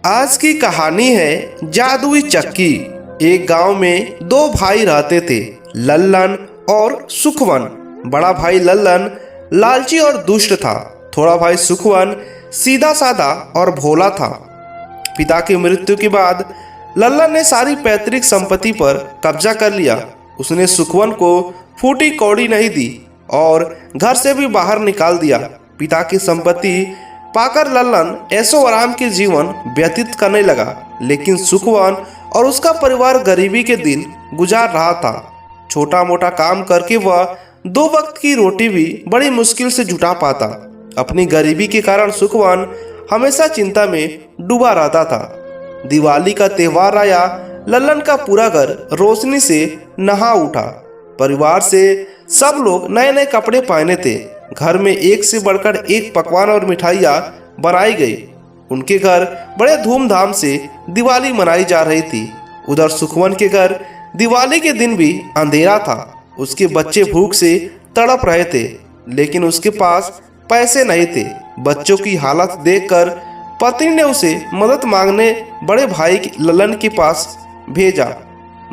आज की कहानी है जादुई चक्की। एक गांव में दो भाई रहते थे, लल्लन और सुखवन। बड़ा भाई लल्लन लालची और दुष्ट था। थोड़ा भाई सुखवन सीधा साधा और भोला था। पिता की मृत्यु के बाद लल्लन ने सारी पैतृक संपत्ति पर कब्जा कर लिया। उसने सुखवन को फूटी कौड़ी नहीं दी और घर से भी बाहर निकाल दिया। पिता की संपत्ति पाकर लल्लन ऐशो आराम के जीवन व्यतीत करने लगा, लेकिन सुखवन और उसका परिवार गरीबी के दिन गुजार रहा था। छोटा मोटा काम करके वह 2 वक्त की रोटी भी बड़ी मुश्किल से जुटा पाता। अपनी गरीबी के कारण सुखवन हमेशा चिंता में डूबा रहता था। दिवाली का त्योहार आया। लल्लन का पूरा घर रोशनी से नहा उठा। परिवार से सब लोग नए नए कपड़े पहने थे। घर में एक से बढ़कर एक पकवान और मिठाइयाँ बनाई गई। उनके घर बड़े धूमधाम से दिवाली मनाई जा रही थी। उधर सुखवन के घर दिवाली के दिन भी अंधेरा था। उसके बच्चे भूख से तड़प रहे थे, लेकिन उसके पास पैसे नहीं थे। बच्चों की हालत देखकर पत्नी ने उसे मदद मांगने बड़े भाई लल्लन के पास भेजा।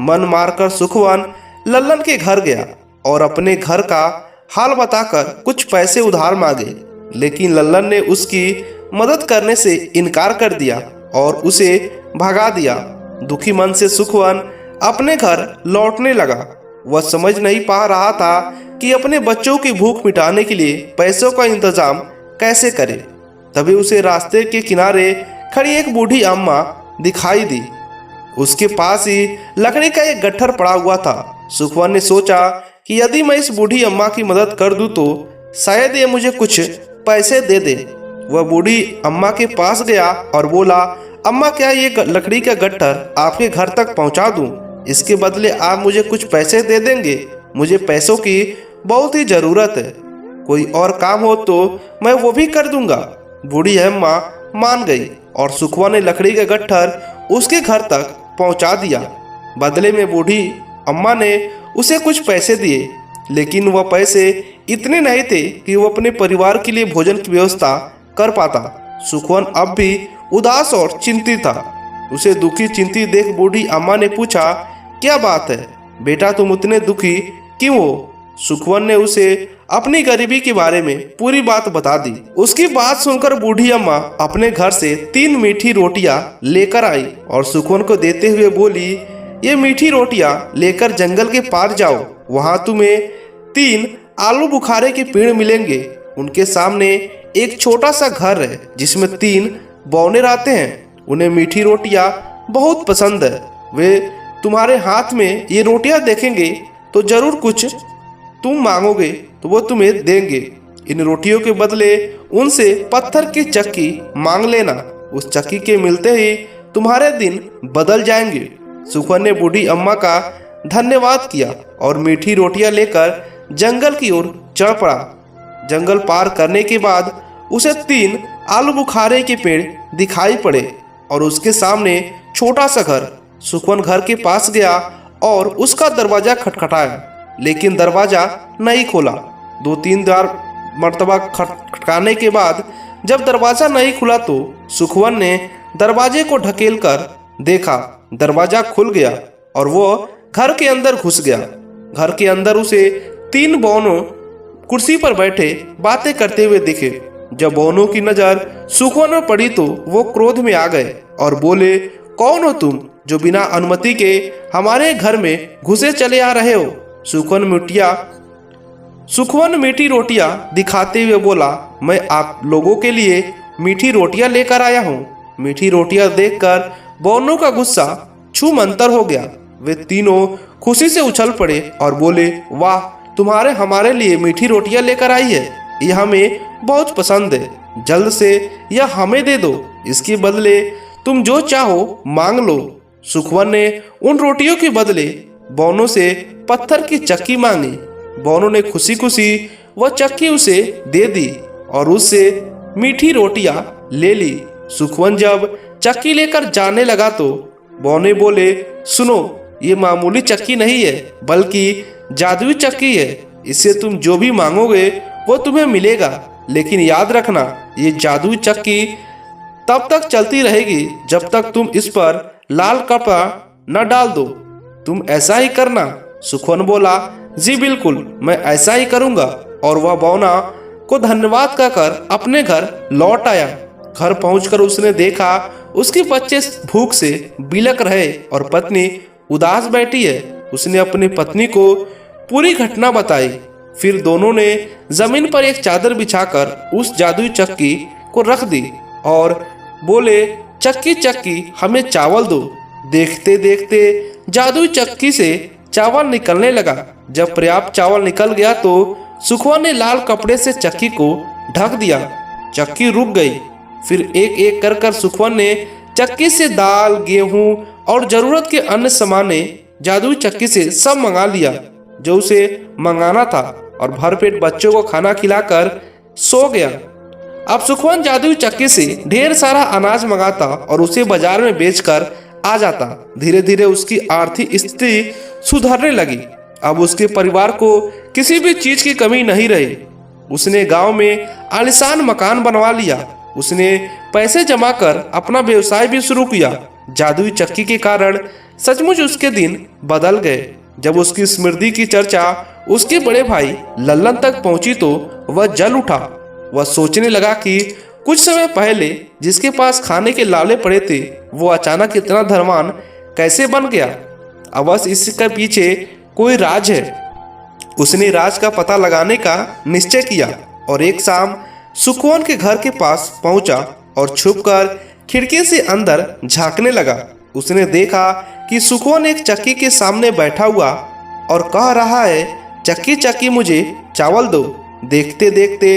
मन मारकर सुखवन लल्लन के घर गया और अपने घर का हाल बताकर कुछ पैसे उधार मांगे, लेकिन लल्लन ने उसकी मदद करने से इनकार कर दिया और उसे भगा दिया। दुखी मन से सुखवन अपने घर लौटने लगा। वह समझ नहीं पा रहा था कि अपने बच्चों की भूख मिटाने के लिए पैसों का इंतजाम कैसे करे। तभी उसे रास्ते के किनारे खड़ी एक बूढ़ी अम्मा दिखाई दी। उसके पास ही लकड़ी का एक गट्ठर पड़ा हुआ था। सुखवन ने सोचा कि यदि मैं इस बूढ़ी अम्मा की मदद कर दूं तो शायद ये मुझे कुछ पैसे दे दे। वह बूढ़ी अम्मा के पास गया और बोला, अम्मा क्या ये लकड़ी का गट्ठर आपके घर तक पहुंचा दूं? इसके बदले आप मुझे कुछ पैसे दे देंगे? मुझे पैसों की बहुत ही ज़रूरत है। कोई और काम हो तो मैं वो भी कर दूंगा। बूढ़ी अम्मा मान गई और सुखवा ने लकड़ी का गट्ठर उसके घर तक पहुंचा दिया। बदले में बूढ़ी अम्मा ने उसे कुछ पैसे दिए, लेकिन वह पैसे इतने नहीं थे कि वो अपने परिवार के लिए भोजन की व्यवस्था कर पाता। सुखवन अब भी उदास और चिंतित था। उसे दुखी चिंतित देख बूढ़ी अम्मा ने पूछा, क्या बात है बेटा, तुम इतने दुखी क्यों हो? सुखवन ने उसे अपनी गरीबी के बारे में पूरी बात बता दी। उसकी बात सुनकर बूढ़ी अम्मा अपने घर से 3 मीठी रोटियां लेकर आई और सुखवन को देते हुए बोली, ये मीठी रोटियां लेकर जंगल के पार जाओ। वहां तुम्हें 3 आलू बुखारे के पेड़ मिलेंगे। उनके सामने एक छोटा सा घर है जिसमें 3 बौने रहते हैं। उन्हें मीठी रोटियां बहुत पसंद है। वे तुम्हारे हाथ में ये रोटियां देखेंगे तो जरूर कुछ तुम मांगोगे तो वो तुम्हें देंगे। इन रोटियों के बदले उनसे पत्थर की चक्की मांग लेना। उस चक्की के मिलते ही तुम्हारे दिन बदल जाएंगे। सुखवन ने बूढ़ी अम्मा का धन्यवाद किया और मीठी रोटियां लेकर जंगल की ओर चढ़ पड़ा। जंगल पार करने के बाद उसे 3 आलू बुखारे के पेड़ दिखाई पड़े और उसके सामने छोटा सा घर। सुखवन घर के पास गया और उसका दरवाजा खटखटाया, लेकिन दरवाजा नहीं खोला। 2-3 मरतबा खटखटाने के बाद जब दरवाजा नहीं खुला तो सुखवन ने दरवाजे को ढकेल कर देखा। दरवाजा खुल गया और वो घर के अंदर घुस गया। घर के अंदर उसे 3 बौनों कुर्सी पर बैठे बातें करते हुए दिखे। जब बौनों की नजर सुखवन पर पड़ी तो वो क्रोध में आ गए और बोले, कौन हो तुम जो बिना अनुमति के हमारे घर में घुसे चले आ रहे हो? सुखवन मीठी रोटियां दिखाते हुए बोला, मैं आप लोगों के लिए मीठी रोटियां लेकर आया हूँ। मीठी रोटियां देखकर बौनों का गुस्सा छूमंतर हो गया। वे तीनों खुशी से उछल पड़े और बोले, वाह, तुम्हारे हमारे लिए मीठी रोटियां लेकर आई है। यह हमें बहुत पसंद है। जल्द से यह हमें दे दो। इसके बदले तुम जो चाहो मांग लो। सुखवन ने उन रोटियों के बदले बौनों से पत्थर की चक्की मांगी। बौनों ने खुशी खुशी वह चक्की उसे दे दी और उससे मीठी रोटियां ले ली। सुखवन जब चक्की लेकर जाने लगा तो बौने बोले, सुनो, ये मामूली चक्की नहीं है बल्कि जादुई चक्की है। इससे तुम जो भी मांगोगे वो तुम्हें मिलेगा, लेकिन याद रखना ये जादुई चक्की तब तक चलती रहेगी जब तक तुम इस पर लाल कपड़ा न डाल दो। तुम ऐसा ही करना। सुखवन बोला, जी बिल्कुल, मैं ऐसा ही करूंगा। और वह बौना को धन्यवाद कहकर अपने घर लौट आया। घर पहुंचकर उसने देखा उसके बच्चे भूख से बिलक रहे और पत्नी उदास बैठी है। उसने अपनी पत्नी को पूरी घटना बताई। फिर दोनों ने जमीन पर एक चादर बिछाकर उस जादुई चक्की को रख दी और बोले, चक्की चक्की हमें चावल दो। देखते देखते जादुई चक्की से चावल निकलने लगा। जब पर्याप्त चावल निकल गया तो सुखवन ने लाल कपड़े से चक्की को ढक दिया। चक्की रुक गई। फिर एक एक कर कर सुखवन ने चक्की से दाल, गेहूं और जरूरत के अन्य सामाने जादुई चक्की से सब मंगा लिया जो उसे मंगाना था और भरपेट बच्चों को खाना खिलाकर सो गया। अब सुखवन जादुई चक्की से ढेर सारा अनाज मंगाता और उसे बाजार में बेचकर आ जाता। धीरे धीरे उसकी आर्थिक स्थिति सुधरने लगी। अब उसके परिवार को किसी भी चीज की कमी नहीं रही। उसने गांव में आलीशान मकान बनवा लिया। उसने पैसे जमा कर अपना व्यवसाय भी शुरू किया। जादुई चक्की के कारण सचमुच उसके दिन बदल गए। जब उसकी स्मृति की चर्चा उसके बड़े भाई लल्लन तक पहुंची तो वह जल उठा। वह सोचने लगा कि कुछ समय पहले जिसके पास खाने के लाले पड़े थे वो अचानक इतना धनवान कैसे बन गया। अवश्य इसके पीछे कोई राज है। उसने राज का पता लगाने का निश्चय किया और एक शाम सुखवन के घर के पास पहुंचा और छुपकर खिड़की से अंदर झांकने लगा। उसने देखा कि सुखवन एक चक्की के सामने बैठा हुआ और कह रहा है, चक्की चक्की मुझे चावल दो। देखते देखते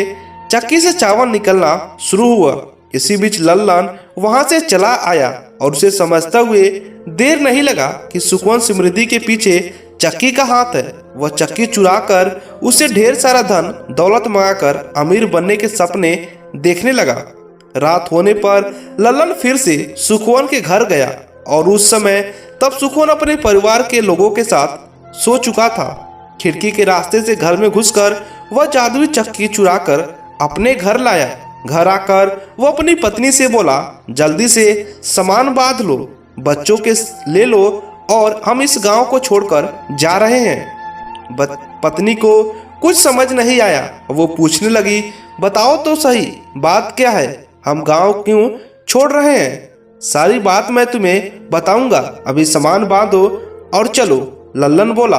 चक्की से चावल निकलना शुरू हुआ। इसी बीच लल्लन वहां से चला आया और उसे समझते हुए देर नहीं लगा कि सुखवन स्मृति के पीछे चक्की का हाथ है। वह चक्की चुराकर उसे ढेर सारा धन दौलत मंगाकर अमीर बनने के सपने देखने लगा। रात होने पर लल्लन फिर से सुखवन के घर गया और उस समय तब सुखवन अपने परिवार के लोगों के साथ सो चुका था। खिड़की के रास्ते से घर में घुसकर वह जादुई चक्की चुराकर अपने घर लाया। घर आकर वो अपनी पत्नी से बोला, जल्दी से सामान बांध लो, बच्चों के ले लो और हम इस गांव को छोड़कर जा रहे हैं। पत्नी को कुछ समझ नहीं आया। वो पूछने लगी, बताओ तो सही, बात क्या है? हम गांव क्यों छोड़ रहे हैं? सारी बात मैं तुम्हें बताऊंगा, अभी सामान बांधो और चलो। लल्लन बोला।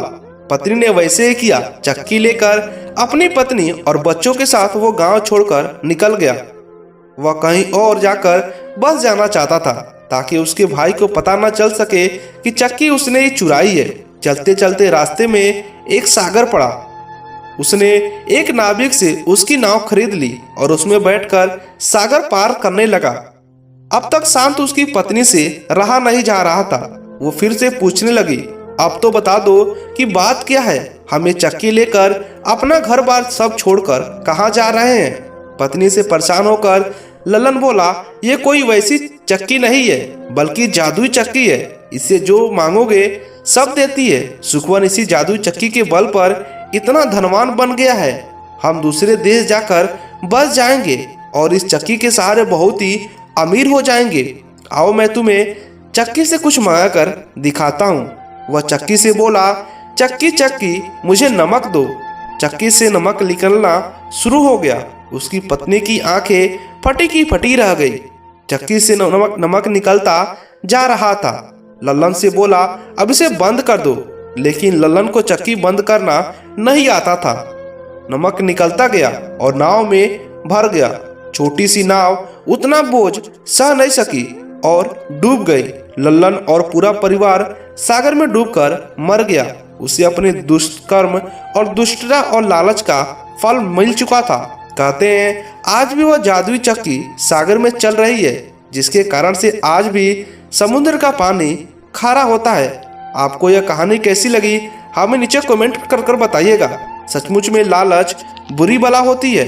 पत्नी ने वैसे ही किया। चक्की लेकर अपनी पत्नी और बच्चों के साथ वो गांव छोड़कर निकल गया। वह कहीं और जाकर बस जाना चाहता था ताकि उसके भाई को पता न चल सके कि चक्की उसने ही चुराई है। चलते चलते रास्ते में एक सागर पड़ा। उसने एक नाविक से उसकी नाव खरीद ली और उसमें बैठकर सागर पार करने लगा। अब तक शांत उसकी पत्नी से रहा नहीं जा रहा था। वो फिर से पूछने लगी, अब तो बता दो कि बात क्या है? हमें चक्की लेकर अपना घर बार सब छोड़कर कहाँ जा रहे हैं? पत्नी से परेशान होकर लल्लन बोला, ये कोई वैसी चक्की नहीं है बल्कि जादुई चक्की है। इससे जो मांगोगे सब देती है। सुखवन इसी जादुई चक्की के बल पर इतना धनवान बन गया है। हम दूसरे देश जाकर बस जाएंगे और इस चक्की के सहारे बहुत ही अमीर हो जाएंगे। आओ मैं तुम्हें चक्की से कुछ मंगा कर दिखाता हूँ। वह चक्की से बोला, चक्की चक्की मुझे नमक दो। चक्की से नमक निकलना शुरू हो गया। उसकी पत्नी की आंखें फटी की फटी रह गई। चक्की से नमक निकलता जा रहा था। लल्लन से बोला, अब इसे बंद कर दो। लेकिन लल्लन को चक्की बंद करना नहीं आता था। नमक निकलता गया और नाव में भर गया। छोटी सी नाव उतना बोझ सह नहीं सकी और डूब गई। लल्लन और पूरा परिवार सागर में डूबकर मर गया। उसे अपने दुष्कर्म और दुष्टता और लालच का फल मिल चुका था। कहते हैं आज भी वह जादुई चक्की सागर में चल रही है, जिसके कारण से आज भी समुद्र का पानी खारा होता है। आपको यह कहानी कैसी लगी हमें नीचे कमेंट कर बताइएगा। सचमुच में लालच बुरी बला होती है।